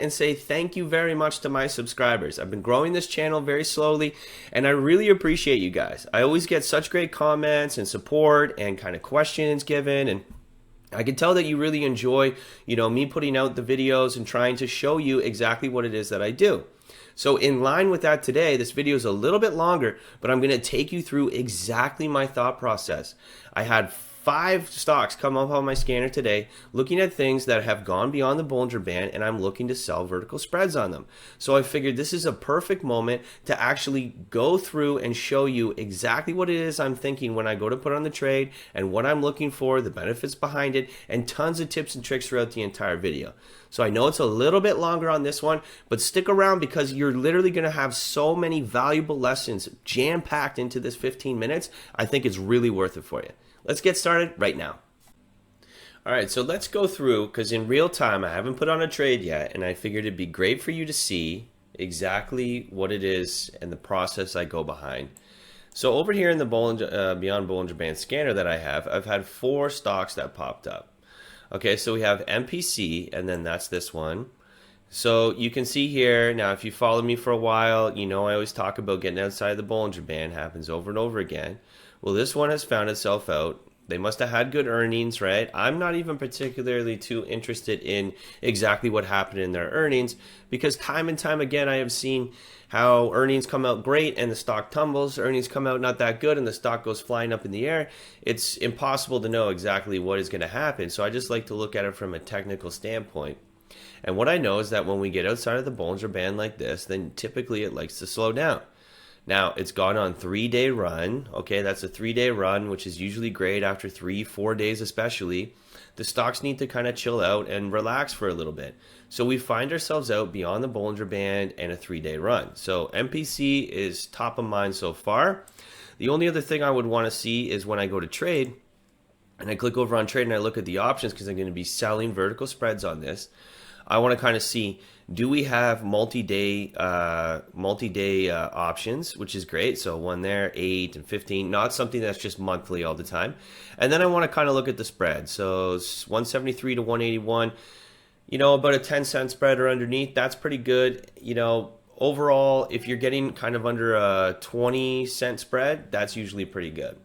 and say thank you very much to my subscribers. I've been growing this channel very slowly, and I really appreciate you guys. I always get such great comments and support and kind of questions given, and I can tell that you really enjoy, me putting out the videos and trying to show you exactly what it is that I do. So in line with that today, this video is a little bit longer, but I'm going to take you through exactly my thought process. I had 5 stocks come up on my scanner today looking at things that have gone beyond the Bollinger Band, and I'm looking to sell vertical spreads on them. So I figured this is a perfect moment to actually go through and show you exactly what it is I'm thinking when I go to put on the trade and what I'm looking for, the benefits behind it, and tons of tips and tricks throughout the entire video. So I know it's a little bit longer on this one, but stick around because you're literally going to have so many valuable lessons jam-packed into this 15 minutes. I think it's really worth it for you. Let's get started right now. All right, so let's go through, because in real time, I haven't put on a trade yet, and I figured it'd be great for you to see exactly what it is and the process I go behind. So over here in the Beyond Bollinger Band scanner that I have, I've had 4 stocks that popped up. Okay, so we have MPC, and then that's this one. So you can see here, now if you follow me for a while, you know I always talk about getting outside the Bollinger Band, happens over and over again. Well, this one has found itself out. They must have had good earnings, right? I'm not even particularly too interested in exactly what happened in their earnings, because time and time again I have seen how earnings come out great and the stock tumbles, earnings come out not that good and the stock goes flying up in the air. It's impossible to know exactly what is going to happen, so I just like to look at it from a technical standpoint. And what I know is that when we get outside of the Bollinger Band like this, then typically it likes to slow down. Now, it's gone on 3-day run. Okay, that's a 3-day run, which is usually great after 3-4 days especially. The stocks need to kind of chill out and relax for a little bit. So we find ourselves out beyond the Bollinger Band and a 3-day run. So MPC is top of mind so far. The only other thing I would want to see is when I go to trade, and I click over on trade and I look at the options because I'm going to be selling vertical spreads on this. I want to kind of see, do we have multi-day options, which is great. So one there, 8 and 15, not something that's just monthly all the time. And then I want to kind of look at the spread. So it's 173 to 181, about a 10-cent spread or underneath. That's pretty good. Overall, if you're getting kind of under a 20-cent spread, that's usually pretty good.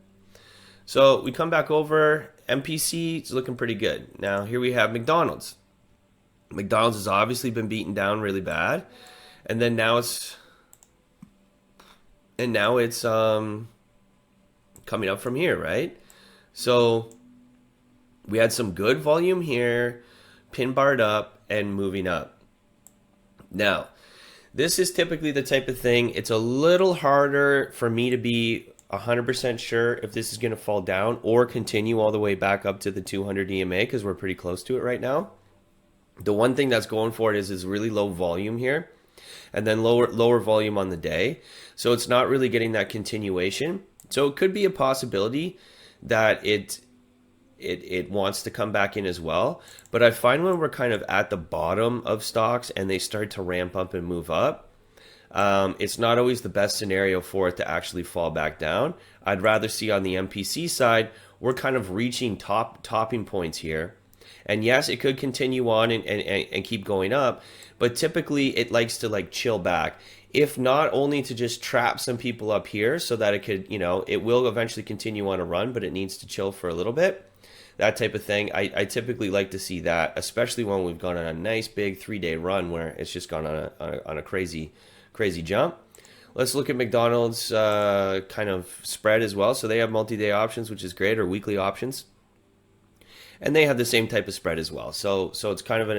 So we come back over, MPC is looking pretty good. Now here we have McDonald's. McDonald's has obviously been beaten down really bad, and then now it's coming up from here, right? So we had some good volume here, pin barred up and moving up. Now, this is typically the type of thing, it's a little harder for me to be 100% sure if this is going to fall down or continue all the way back up to the 200 EMA, because we're pretty close to it right now. The one thing that's going for it is really low volume here, and then lower volume on the day. So it's not really getting that continuation. So it could be a possibility that it wants to come back in as well. But I find when we're kind of at the bottom of stocks and they start to ramp up and move up, it's not always the best scenario for it to actually fall back down. I'd rather see on the MPC side, we're kind of reaching topping points here. And yes, it could continue on and keep going up, but typically it likes to chill back. If not only to just trap some people up here so that it could, it will eventually continue on a run, but it needs to chill for a little bit. That type of thing. I typically like to see that, especially when we've gone on a nice big 3-day run where it's just gone on a crazy jump. Let's look at McDonald's kind of spread as well. So they have multi-day options, which is great, or weekly options. And they have the same type of spread as well. So it's kind of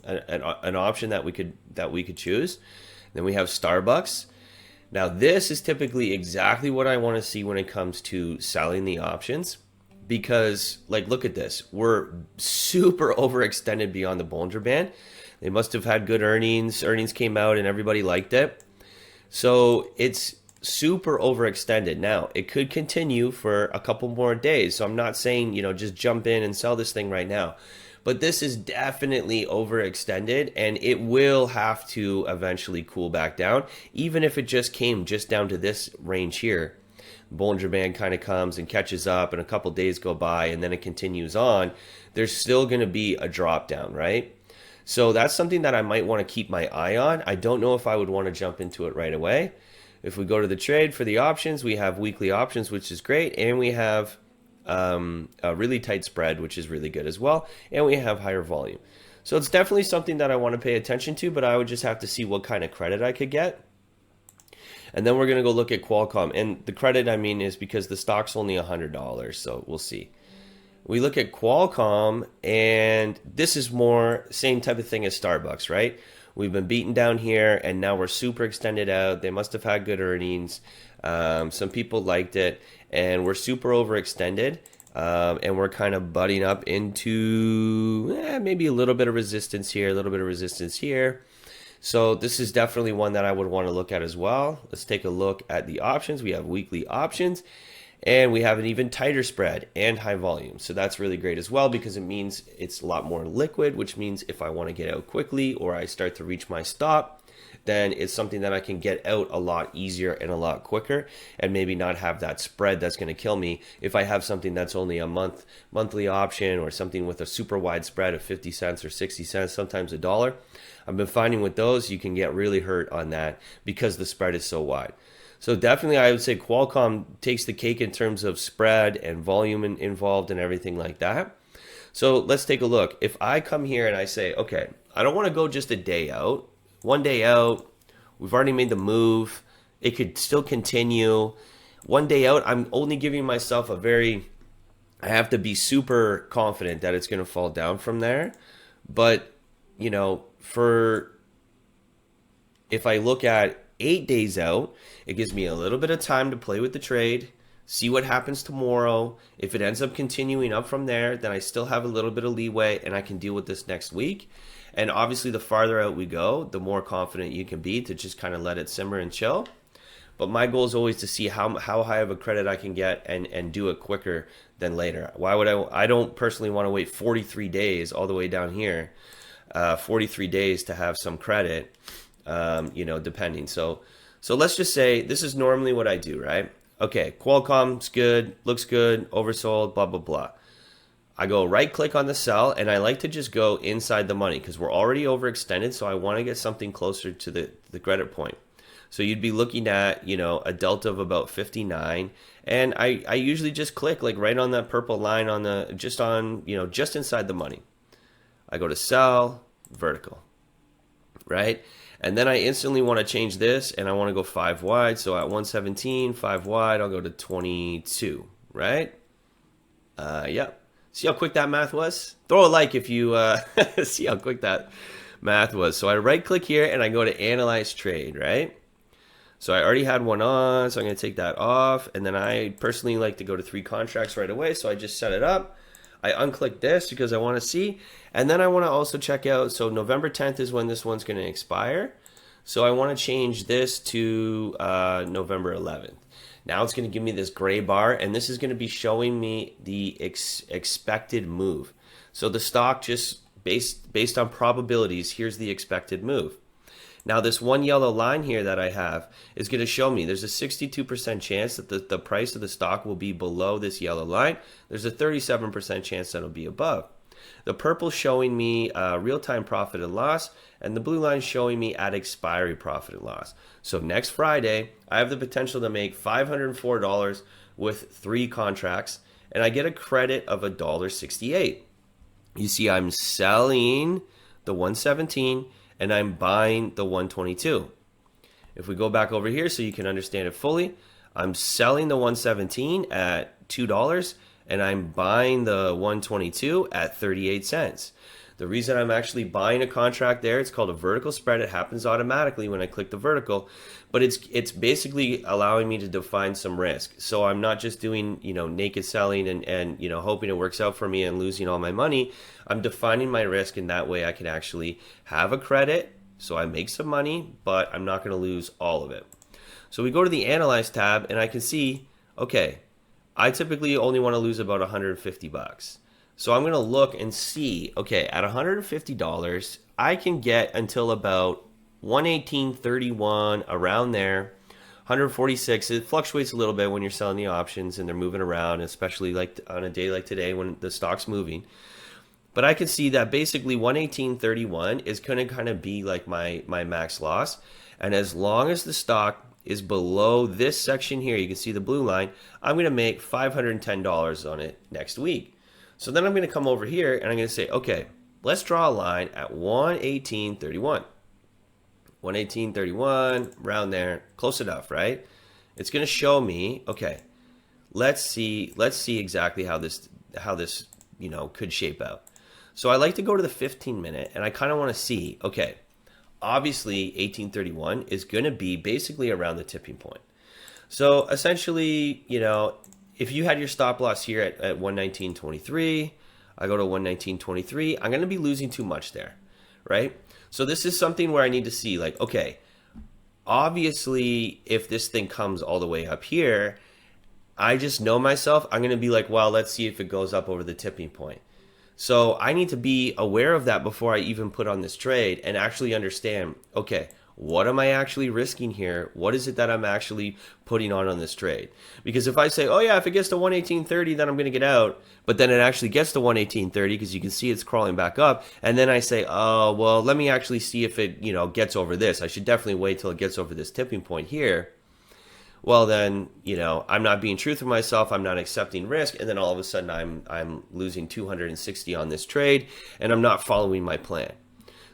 an option that we could choose. Then we have Starbucks. Now this is typically exactly what I want to see when it comes to selling the options, because look at this. We're super overextended beyond the Bollinger Band. They must have had good earnings. Earnings came out and everybody liked it. So it's super overextended. Now, it could continue for a couple more days. So I'm not saying, just jump in and sell this thing right now. But this is definitely overextended, and it will have to eventually cool back down, even if it just came down to this range here. Bollinger Band kind of comes and catches up, and a couple days go by, and then it continues on. There's still going to be a drop down, right? So that's something that I might want to keep my eye on. I don't know if I would want to jump into it right away. If we go to the trade for the options, we have weekly options, which is great, and we have a really tight spread, which is really good as well, and we have higher volume. So it's definitely something that I want to pay attention to, but I would just have to see what kind of credit I could get. And then we're going to go look at Qualcomm. And the credit, I mean, is because the stock's only $100, so we'll see. We look at Qualcomm, and this is more same type of thing as Starbucks, right? We've been beaten down here, and now we're super extended out. They must have had good earnings. Some people liked it, and we're super overextended, and we're kind of butting up into maybe a little bit of resistance here, a little bit of resistance here. So this is definitely one that I would want to look at as well. Let's take a look at the options. We have weekly options, and we have an even tighter spread and high volume. So that's really great as well because it means it's a lot more liquid, which means if I want to get out quickly or I start to reach my stop, then it's something that I can get out a lot easier and a lot quicker and maybe not have that spread that's going to kill me if I have something that's only a monthly option or something with a super wide spread of 50 cents or 60 cents, sometimes $1. I've been finding with those, you can get really hurt on that because the spread is so wide. So definitely I would say Qualcomm takes the cake in terms of spread and volume involved and everything like that. So let's take a look. If I come here and I say, okay, I don't want to go just a day out. One day out, we've already made the move. It could still continue. One day out, I'm only giving myself I have to be super confident that it's going to fall down from there. But, you know, if I look at 8 days out, it gives me a little bit of time to play with the trade, see what happens tomorrow. If it ends up continuing up from there, then I still have a little bit of leeway and I can deal with this next week. And obviously, the farther out we go, the more confident you can be to just kind of let it simmer and chill. But my goal is always to see how high of a credit I can get and do it quicker than later. Why would I don't personally want to wait 43 days all the way down here, 43 days to have some credit, depending. So let's just say this is normally what I do, right? Okay, Qualcomm's good, looks good, oversold, blah, blah, blah. I go right click on the sell and I like to just go inside the money because we're already overextended. So I want to get something closer to the credit point. So you'd be looking at, a delta of about 59. And I usually just click like right on that purple line just inside the money. I go to sell, vertical, right? And then I instantly want to change this and I want to go 5 wide. So at 117, 5 wide, I'll go to 22, right? Yep. See how quick that math was? Throw a like if you see how quick that math was. So I right click here and I go to analyze trade, right? So I already had one on, so I'm going to take that off. And then I personally like to go to 3 contracts right away. So I just set it up. I unclick this because I want to see. And then I want to also check out, so November 10th is when this one's going to expire. So I want to change this to November 11th. Now it's going to give me this gray bar, and this is going to be showing me the expected move. So the stock just based on probabilities, here's the expected move. Now this one yellow line here that I have is going to show me there's a 62% chance that the price of the stock will be below this yellow line. There's a 37% chance that it'll be above. The purple showing me real-time profit and loss, and the blue line showing me at expiry profit and loss. So next Friday, I have the potential to make $504 with 3 contracts, and I get a credit of $1.68. You see, I'm selling the 117, and I'm buying the 122. If we go back over here so you can understand it fully, I'm selling the 117 at $2, and I'm buying the 122 at 38 cents. The reason I'm actually buying a contract there, it's called a vertical spread. It happens automatically when I click the vertical, but it's basically allowing me to define some risk. So I'm not just doing, naked selling and hoping it works out for me and losing all my money. I'm defining my risk, and that way I can actually have a credit. So I make some money, but I'm not going to lose all of it. So we go to the Analyze tab, and I can see, okay, I typically only want to lose about $150. So I'm going to look and see, okay, at $150, I can get until about 118.31, around there. 146, it fluctuates a little bit when you're selling the options and they're moving around, especially like on a day like today when the stock's moving. But I can see that basically 118.31 is going to kind of be like my max loss. And as long as the stock is below this section here, you can see the blue line, I'm going to make $510 on it next week. So then I'm going to come over here and I'm going to say, okay, let's draw a line at 118.31. 118.31, around there, close enough, right? It's going to show me, okay, let's see exactly how this could shape out. So I like to go to the 15 minute and I kind of want to see, okay, obviously 1831 is going to be basically around the tipping point. So essentially, if you had your stop loss here at 119.23, I go to 119.23, I'm going to be losing too much there, right? So this is something where I need to see like, okay, obviously if this thing comes all the way up here, I just know myself, I'm going to be like, well, let's see if it goes up over the tipping point. So I need to be aware of that before I even put on this trade and actually understand, okay, what am I actually risking here? What is it that I'm actually putting on this trade? Because if I say, oh yeah, if it gets to 118.30, then I'm going to get out, but then it actually gets to 118.30 because you can see it's crawling back up, and then I say, oh, well, let me actually see if it, gets over this. I should definitely wait till it gets over this tipping point here. Well, then, I'm not being true to myself. I'm not accepting risk. And then all of a sudden I'm losing 260 on this trade and I'm not following my plan.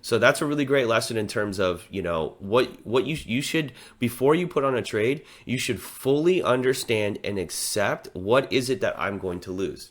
So that's a really great lesson in terms of, what you should, before you put on a trade, you should fully understand and accept what is it that I'm going to lose.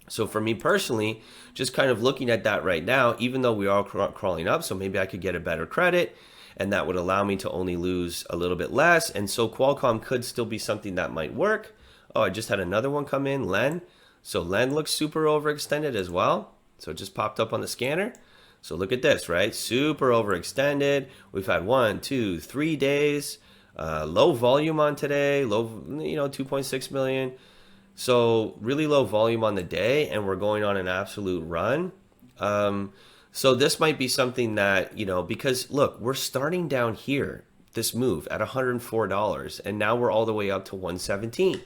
So for me personally, just kind of looking at that right now, even though we are crawling up, so maybe I could get a better credit, and that would allow me to only lose a little bit less. And so Qualcomm could still be something that might work. Oh, I just had another one come in, Len. So Len looks super overextended as well. So it just popped up on the scanner. So look at this, right? Super overextended. We've had 1, 2, 3 days. Low volume on today. Low, 2.6 million. So really low volume on the day. And we're going on an absolute run. So this might be something that, because look, we're starting down here, this move at $104, and now we're all the way up to 117.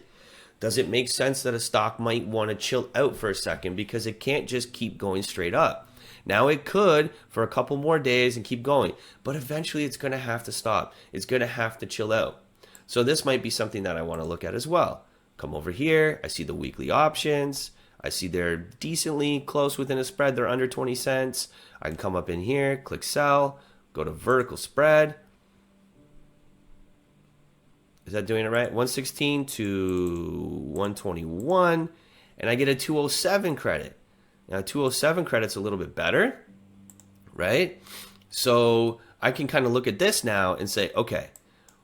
Does it make sense that a stock might want to chill out for a second because it can't just keep going straight up? Now it could for a couple more days and keep going, but eventually it's going to have to stop. It's going to have to chill out. So this might be something that I want to look at as well. Come over here. I see the weekly options. I see they're decently close within a spread. They're under 20 cents. I can come up in here, click sell, go to vertical spread. Is that doing it right? 116 to 121. And I get a 207 credit. Now 207 credit's a little bit better, right? So I can kind of look at this now and say, okay,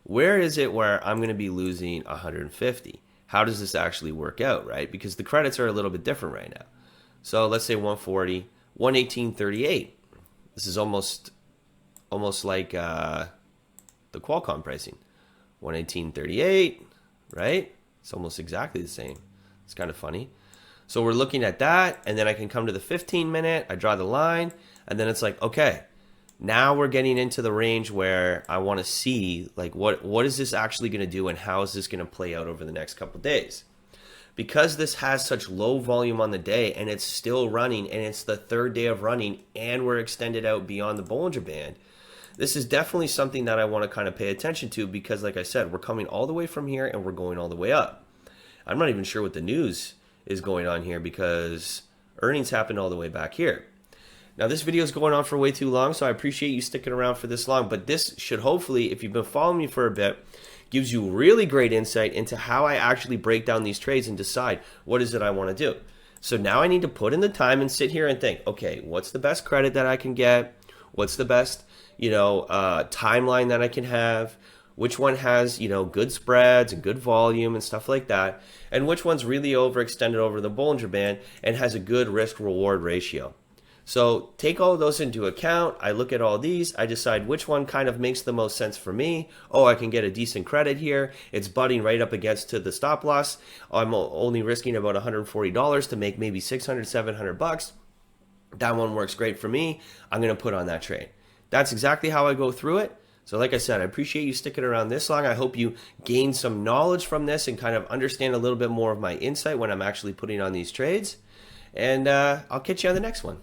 where is it where I'm going to be losing 150? How does this actually work out, right? Because the credits are a little bit different right now. So let's say 140, 118.38. This is almost like the Qualcomm pricing. 118.38, right? It's almost exactly the same. It's kind of funny. So we're looking at that, and then I can come to the 15 minute, I draw the line, and then it's like, okay, now we're getting into the range where I want to see like what is this actually going to do and how is this going to play out over the next couple of days. Because this has such low volume on the day and it's still running and it's the third day of running and we're extended out beyond the Bollinger Band, this is definitely something that I want to kind of pay attention to because like I said, we're coming all the way from here and we're going all the way up. I'm not even sure what the news is going on here because earnings happened all the way back here. Now this video is going on for way too long, so I appreciate you sticking around for this long, but this should hopefully, if you've been following me for a bit, gives you really great insight into how I actually break down these trades and decide what is it I want to do. So now I need to put in the time and sit here and think, okay, what's the best credit that I can get? What's the best, timeline that I can have? Which one has, good spreads and good volume and stuff like that? And which one's really overextended over the Bollinger Band and has a good risk-reward ratio? So take all of those into account. I look at all these. I decide which one kind of makes the most sense for me. Oh, I can get a decent credit here. It's butting right up against to the stop loss. I'm only risking about $140 to make maybe 600, 700 bucks. That one works great for me. I'm going to put on that trade. That's exactly how I go through it. So like I said, I appreciate you sticking around this long. I hope you gain some knowledge from this and kind of understand a little bit more of my insight when I'm actually putting on these trades. And I'll catch you on the next one.